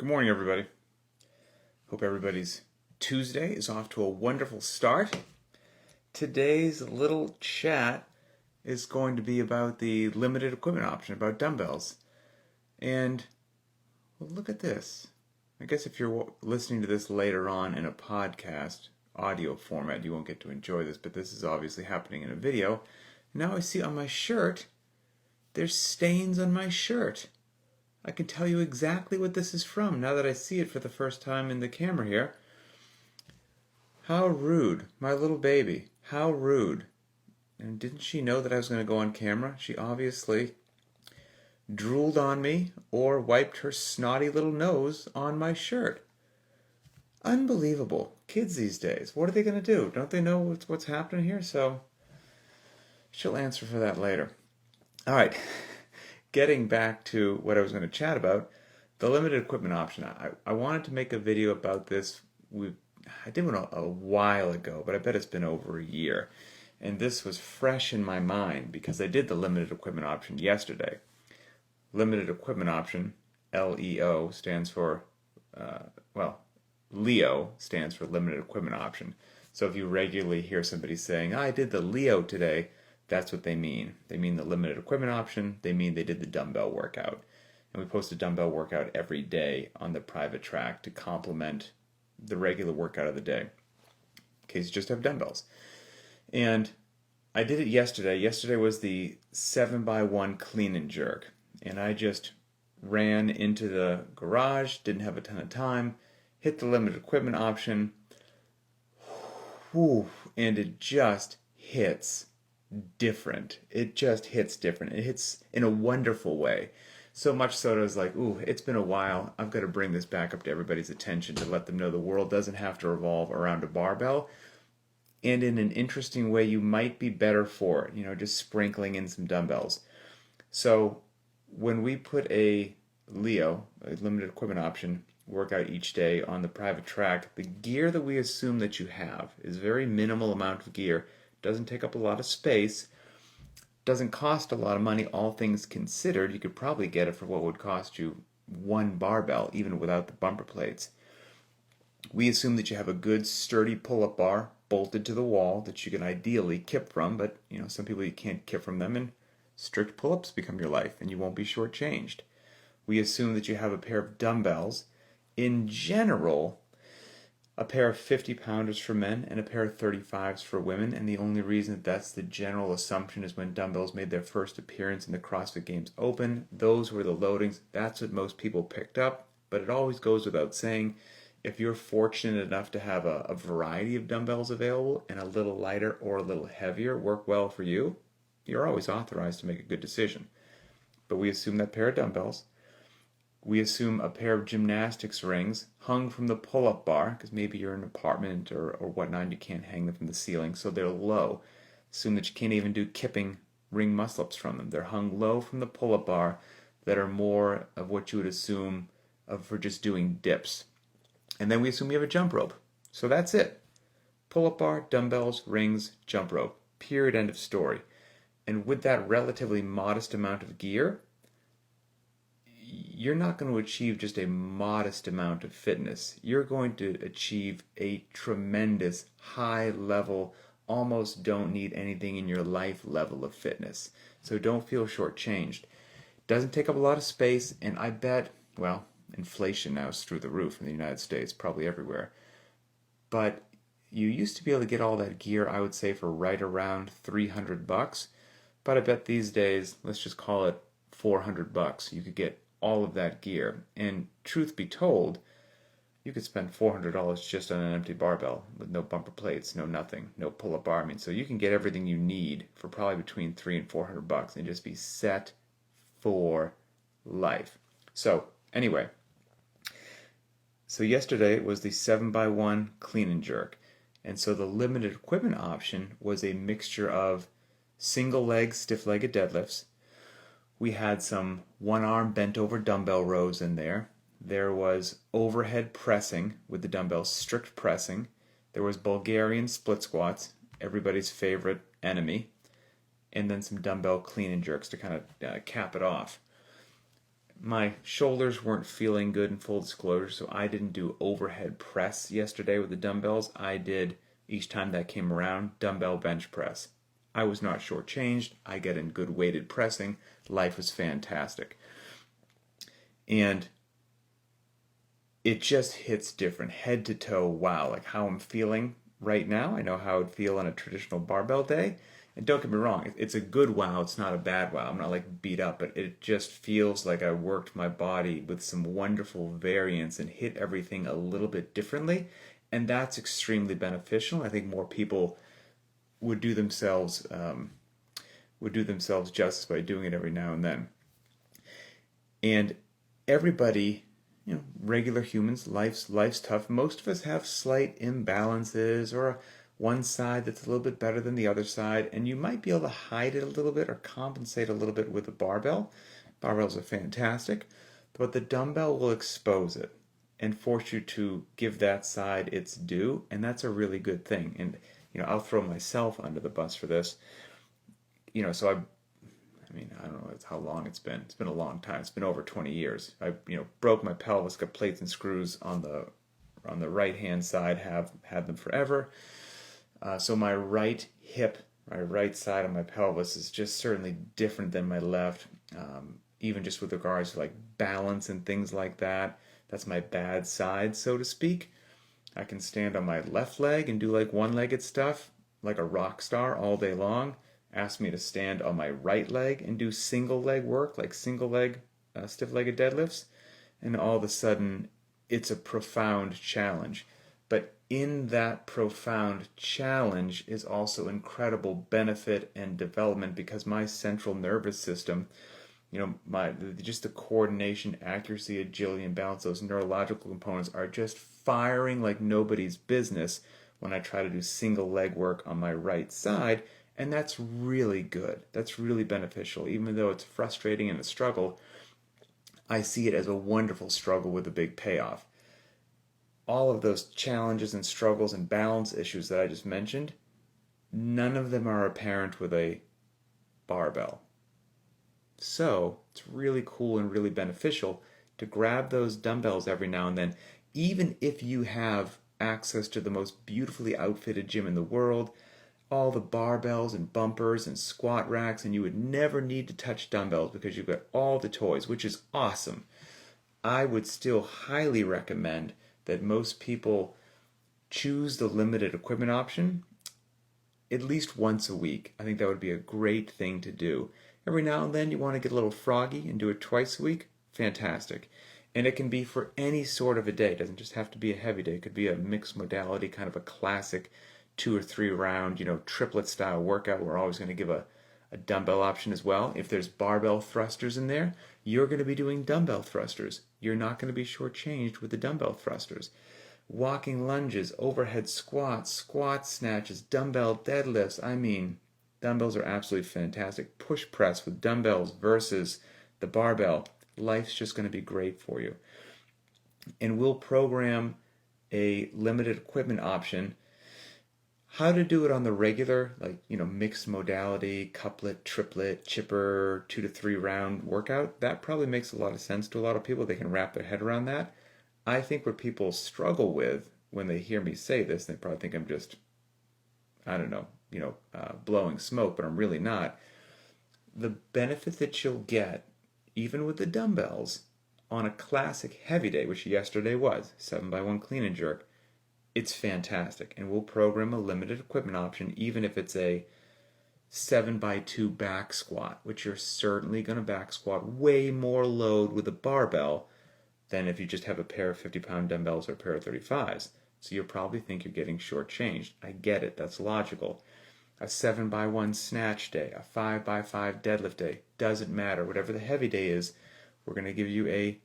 Good morning, everybody. Hope everybody's Tuesday is off to a wonderful start. Today's little chat is going to be about the limited equipment option, about dumbbells. And well, look at this. I guess if you're listening to this later on in a podcast audio format, you won't get to enjoy this, but this is obviously happening in a video. Now I see on my shirt, there's stains on my shirt. I can tell you exactly what this is from now that I see it for the first time in the camera here. How rude. My little baby. How rude. And didn't she know that I was going to go on camera? She obviously drooled on me or wiped her snotty little nose on my shirt. Unbelievable. Kids these days. What are they going to do? Don't they know what's happening here? So she'll answer for that later. All right. Getting back to what I was going to chat about, the limited equipment option. I wanted to make a video about this. I did one a while ago, but I bet it's been over a year. And this was fresh in my mind because I did the limited equipment option yesterday. Limited equipment option, LEO, stands for, LEO stands for limited equipment option. So if you regularly hear somebody saying, I did the LEO today, that's what they mean. They mean the limited equipment option. They mean they did the dumbbell workout. And we post a dumbbell workout every day on the private track to complement the regular workout of the day, in case you just have dumbbells. And I did it yesterday. Yesterday was the 7x1 clean and jerk. And I just ran into the garage, didn't have a ton of time, hit the limited equipment option, and it just hits different. It just hits different. It hits in a wonderful way. So much so that I was like, it's been a while. I've got to bring this back up to everybody's attention to let them know the world doesn't have to revolve around a barbell. And in an interesting way, you might be better for it, just sprinkling in some dumbbells. So when we put a LEO, a limited equipment option, workout each day on the private track, the gear that we assume that you have is a very minimal amount of gear. Doesn't take up a lot of space, doesn't cost a lot of money, all things considered. You could probably get it for what would cost you one barbell, even without the bumper plates. We assume that you have a good sturdy pull-up bar bolted to the wall that you can ideally kip from, but some people you can't kip from them, and strict pull-ups become your life, and you won't be shortchanged. We assume that you have a pair of dumbbells. In general, a pair of 50-pounders for men and a pair of 35s for women, and the only reason that that's the general assumption is when dumbbells made their first appearance in the CrossFit Games Open. Those were the loadings. That's what most people picked up, but it always goes without saying, if you're fortunate enough to have a variety of dumbbells available and a little lighter or a little heavier work well for you, you're always authorized to make a good decision. But we assume that pair of dumbbells. We assume a pair of gymnastics rings hung from the pull-up bar, because maybe you're in an apartment or whatnot, you can't hang them from the ceiling, so they're low. Assume that you can't even do kipping ring muscle-ups from them. They're hung low from the pull-up bar that are more of what you would assume for just doing dips. And then we assume you have a jump rope. So that's it. Pull-up bar, dumbbells, rings, jump rope. Period, end of story. And with that relatively modest amount of gear, you're not going to achieve just a modest amount of fitness. You're going to achieve a tremendous, high level, almost don't need anything in your life level of fitness. So don't feel shortchanged. Doesn't take up a lot of space, and I bet, inflation now is through the roof in the United States, probably everywhere. But you used to be able to get all that gear, I would say, for right around $300. But I bet these days, let's just call it $400. You could get all of that gear. And truth be told, you could spend $400 just on an empty barbell with no bumper plates, no nothing, no pull-up bar. So you can get everything you need for probably between $300 and $400 and just be set for life. So anyway, so yesterday was the 7x1 clean and jerk. And so the limited equipment option was a mixture of single leg stiff-legged deadlifts. We had some one-arm bent-over dumbbell rows in there. There was overhead pressing with the dumbbells, strict pressing. There was Bulgarian split squats, everybody's favorite enemy. And then some dumbbell clean and jerks to kind of cap it off. my shoulders weren't feeling good in full disclosure, so I didn't do overhead press yesterday with the dumbbells. I did, each time that came around, dumbbell bench press. I was not shortchanged. I get in good weighted pressing. Life was fantastic. And it just hits different, head to toe. Wow, like how I'm feeling right now. I know how I would feel on a traditional barbell day. And don't get me wrong, it's a good wow. It's not a bad wow. I'm not like beat up, but it just feels like I worked my body with some wonderful variance and hit everything a little bit differently. And that's extremely beneficial. I think more people would do themselves justice by doing it every now and then. And everybody, regular humans, life's tough. Most of us have slight imbalances or one side that's a little bit better than the other side, and you might be able to hide it a little bit or compensate a little bit with a barbell. Barbells are fantastic, but the dumbbell will expose it and force you to give that side its due, and that's a really good thing. And I'll throw myself under the bus for this. So I mean, I don't know how long it's been. It's been a long time. It's been over 20 years. I, broke my pelvis, got plates and screws on the right hand side. Have had them forever. So my right hip, my right side of my pelvis is just certainly different than my left. Even just with regards to like balance and things like that. That's my bad side, so to speak. I can stand on my left leg and do like one-legged stuff, like a rock star all day long. Ask me to stand on my right leg and do single leg work, like single leg stiff-legged deadlifts, and all of a sudden it's a profound challenge. But in that profound challenge is also incredible benefit and development, because my central nervous system, just the coordination, accuracy, agility, and balance, those neurological components are just firing like nobody's business when I try to do single leg work on my right side. And that's really good. That's really beneficial. Even though it's frustrating and a struggle, I see it as a wonderful struggle with a big payoff. All of those challenges and struggles and balance issues that I just mentioned, none of them are apparent with a barbell. So it's really cool and really beneficial to grab those dumbbells every now and then, even if you have access to the most beautifully outfitted gym in the world, all the barbells and bumpers and squat racks, and you would never need to touch dumbbells because you've got all the toys, which is awesome. I would still highly recommend that most people choose the limited equipment option at least once a week. I think that would be a great thing to do. Every now and then you want to get a little froggy and do it twice a week. Fantastic. And it can be for any sort of a day. It doesn't just have to be a heavy day. It could be a mixed modality, kind of a classic 2 or 3 round, triplet style workout. We're always going to give a dumbbell option as well. If there's barbell thrusters in there, you're going to be doing dumbbell thrusters. You're not going to be shortchanged with the dumbbell thrusters. Walking lunges, overhead squats, squat snatches, dumbbell deadlifts. I mean, dumbbells are absolutely fantastic. Push press with dumbbells versus the barbell. Life's just going to be great for you. And we'll program a limited equipment option. How to do it on the regular, mixed modality, couplet, triplet, chipper, 2 to 3 round workout, that probably makes a lot of sense to a lot of people. They can wrap their head around that. I think what people struggle with when they hear me say this, they probably think I'm just, blowing smoke, but I'm really not. The benefit that you'll get, even with the dumbbells, on a classic heavy day, which yesterday was, 7x1 clean and jerk, it's fantastic. And we'll program a limited equipment option, even if it's a 7x2 back squat, which you're certainly going to back squat way more load with a barbell than if you just have a pair of 50-pound dumbbells or a pair of 35s. So you'll probably think you're getting shortchanged. I get it. That's logical. A 7x1 snatch day, a 5x5 deadlift day, doesn't matter. Whatever the heavy day is, we're going to give you a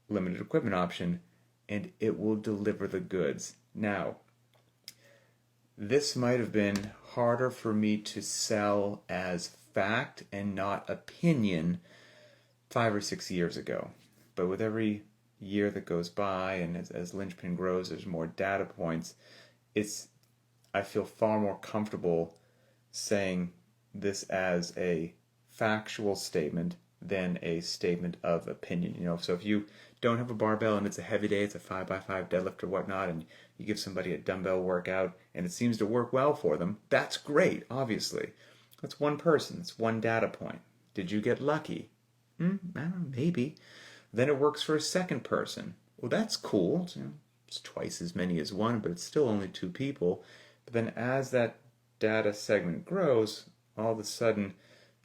limited equipment option, and it will deliver the goods. Now, this might have been harder for me to sell as fact and not opinion 5 or 6 years ago. But with every year that goes by, and as Linchpin grows, there's more data points, I feel far more comfortable saying this as a factual statement than a statement of opinion. So if you don't have a barbell and it's a heavy day, it's a 5x5 deadlift or whatnot, and you give somebody a dumbbell workout and it seems to work well for them, that's great, obviously. That's one person, it's one data point. Did you get lucky? I don't know, maybe. Then it works for a second person. Well, that's cool. It's twice as many as one, but it's still only two people. But then as that data segment grows, all of a sudden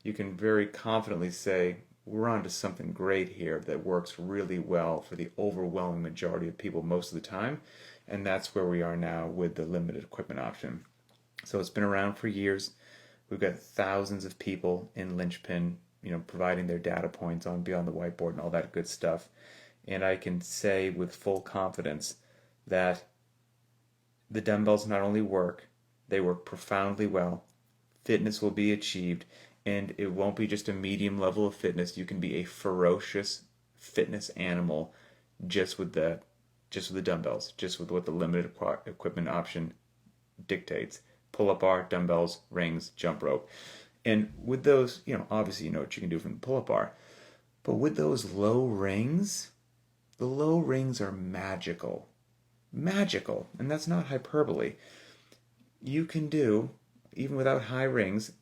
you can very confidently say, we're onto something great here that works really well for the overwhelming majority of people most of the time. And that's where we are now with the limited equipment option. So it's been around for years. We've got thousands of people in Linchpin, providing their data points on Beyond the Whiteboard and all that good stuff. And I can say with full confidence that the dumbbells not only work, they work profoundly well. Fitness will be achieved, and it won't be just a medium level of fitness. You can be a ferocious fitness animal just with the dumbbells, just with what the limited equipment option dictates. Pull-up bar, dumbbells, rings, jump rope. And with those, obviously you know what you can do from the pull-up bar. But with those low rings, the low rings are magical. Magical. And that's not hyperbole. You can do, even without high rings,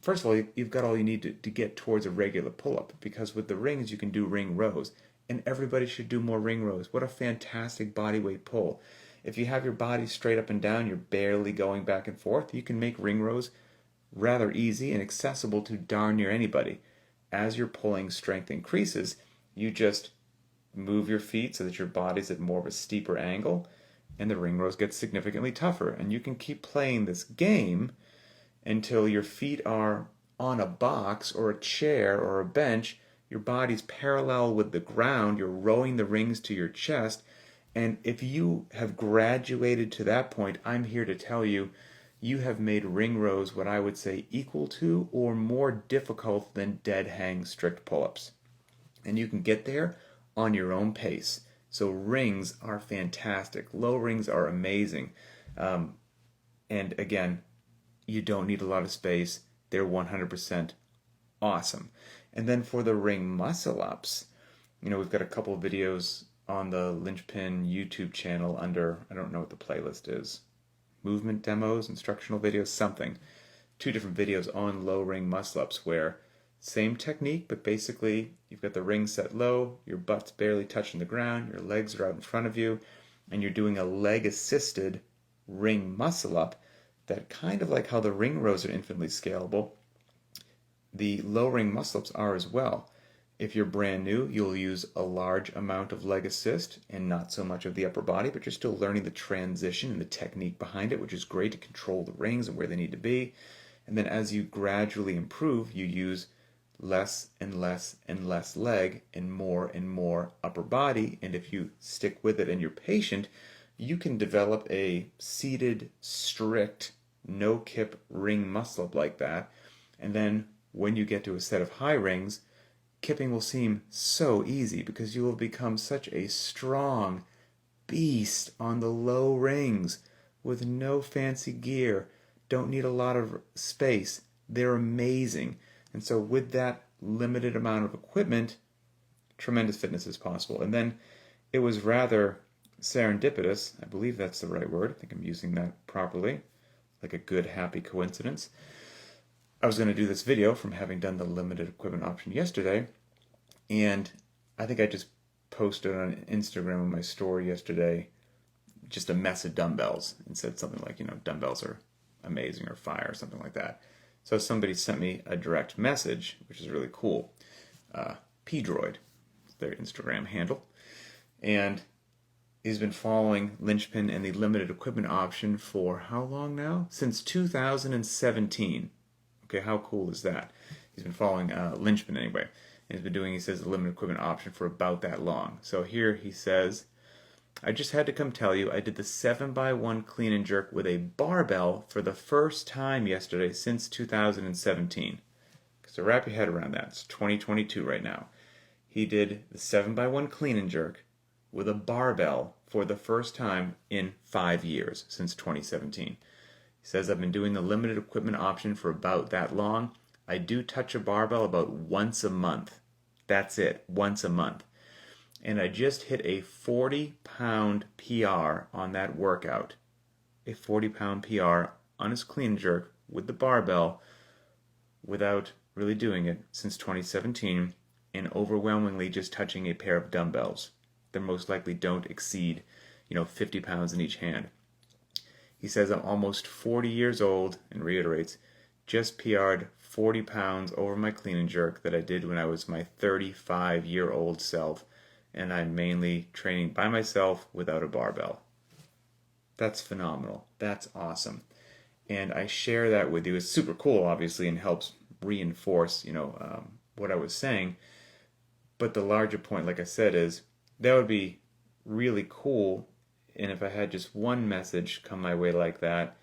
first of all, you've got all you need to get towards a regular pull-up. Because with the rings, you can do ring rows. And everybody should do more ring rows. What a fantastic body weight pull. If you have your body straight up and down, you're barely going back and forth, you can make ring rows rather easy and accessible to darn near anybody. As your pulling strength increases, you just move your feet so that your body's at more of a steeper angle, and the ring rows get significantly tougher. And you can keep playing this game until your feet are on a box or a chair or a bench, your body's parallel with the ground, you're rowing the rings to your chest. And if you have graduated to that point, I'm here to tell you, you have made ring rows what I would say equal to or more difficult than dead hang strict pull-ups. And you can get there on your own pace. So rings are fantastic. Low rings are amazing. And again, you don't need a lot of space. They're 100% awesome. And then for the ring muscle-ups, we've got a couple of videos on the Linchpin YouTube channel under, I don't know what the playlist is, movement demos, instructional videos, something. 2 different videos on low ring muscle-ups where same technique, but basically you've got the ring set low, your butt's barely touching the ground, your legs are out in front of you, and you're doing a leg-assisted ring muscle-up that kind of like how the ring rows are infinitely scalable, the low ring muscle-ups are as well. If you're brand new, you'll use a large amount of leg assist and not so much of the upper body, but you're still learning the transition and the technique behind it, which is great to control the rings and where they need to be. And then as you gradually improve, you use less and less and less leg and more upper body. And if you stick with it and you're patient, you can develop a seated, strict, no-kip ring muscle-up like that. And then when you get to a set of high rings, kipping will seem so easy because you will become such a strong beast on the low rings with no fancy gear, don't need a lot of space. They're amazing. And so with that limited amount of equipment, tremendous fitness is possible. And then it was rather serendipitous, I believe that's the right word, I think I'm using that properly, like a good happy coincidence. I was going to do this video from having done the limited equipment option yesterday, and I think I just posted on Instagram on my story yesterday just a mess of dumbbells and said something like, dumbbells are amazing or fire or something like that. So somebody sent me a direct message, which is really cool. P-Droid, their Instagram handle, and he's been following Linchpin and the limited equipment option for how long now? Since 2017. Okay, how cool is that? He's been following Linchpin anyway. And he's been doing, he says, the limited equipment option for about that long. So here he says, I just had to come tell you I did the 7x1 clean and jerk with a barbell for the first time yesterday since 2017. So wrap your head around that. It's 2022 right now. He did the 7x1 clean and jerk with a barbell for the first time in 5 years, since 2017. He says, I've been doing the limited equipment option for about that long. I do touch a barbell about once a month. That's it, once a month. And I just hit a 40-pound PR on that workout. A 40-pound PR on his clean and jerk with the barbell without really doing it since 2017, and overwhelmingly just touching a pair of dumbbells that most likely don't exceed, 50 pounds in each hand. He says, I'm almost 40 years old, and reiterates, just PR'd 40 pounds over my clean and jerk that I did when I was my 35-year-old self, and I'm mainly training by myself without a barbell. That's phenomenal. That's awesome. And I share that with you. It's super cool, obviously, and helps reinforce, what I was saying. But the larger point, like I said, is that would be really cool. And if I had just one message come my way like that,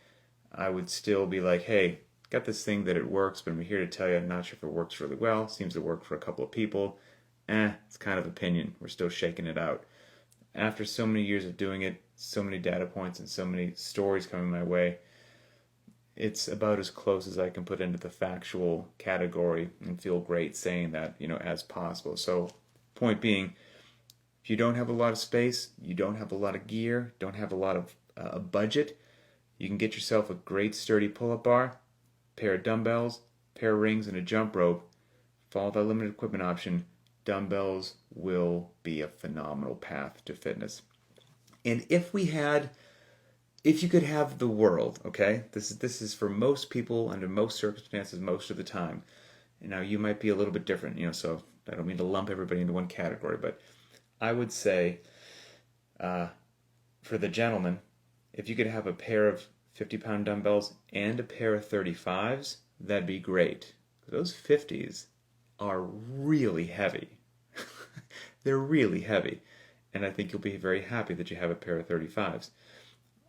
I would still be like, hey, got this thing that it works, but I'm here to tell you, I'm not sure if it works really well. Seems to work for a couple of people. It's kind of opinion. We're still shaking it out. After so many years of doing it, so many data points and so many stories coming my way, it's about as close as I can put into the factual category and feel great saying that, as possible. So, point being, if you don't have a lot of space, you don't have a lot of gear, don't have a lot of a budget, you can get yourself a great sturdy pull-up bar, pair of dumbbells, pair of rings, and a jump rope. Follow that limited equipment option. Dumbbells will be a phenomenal path to fitness. And if you could have the world, okay? This is for most people under most circumstances most of the time. Now you might be a little bit different, so I don't mean to lump everybody into one category, but I would say for the gentleman, if you could have a pair of 50-pound dumbbells and a pair of 35s, that'd be great. Those 50s are really heavy. They're really heavy. And I think you'll be very happy that you have a pair of 35s.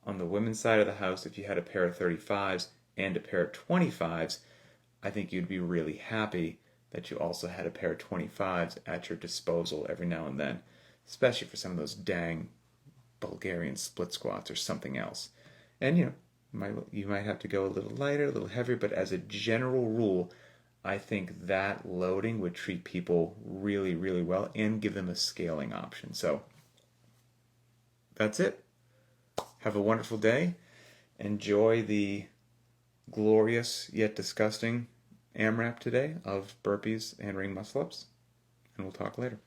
On the women's side of the house, if you had a pair of 35s and a pair of 25s, I think you'd be really happy that you also had a pair of 25s at your disposal every now and then, especially for some of those dang Bulgarian split squats or something else. And you might have to go a little lighter, a little heavier, but as a general rule, I think that loading would treat people really, really well and give them a scaling option. So that's it. Have a wonderful day. Enjoy the glorious yet disgusting AMRAP today of burpees and ring muscle-ups. And we'll talk later.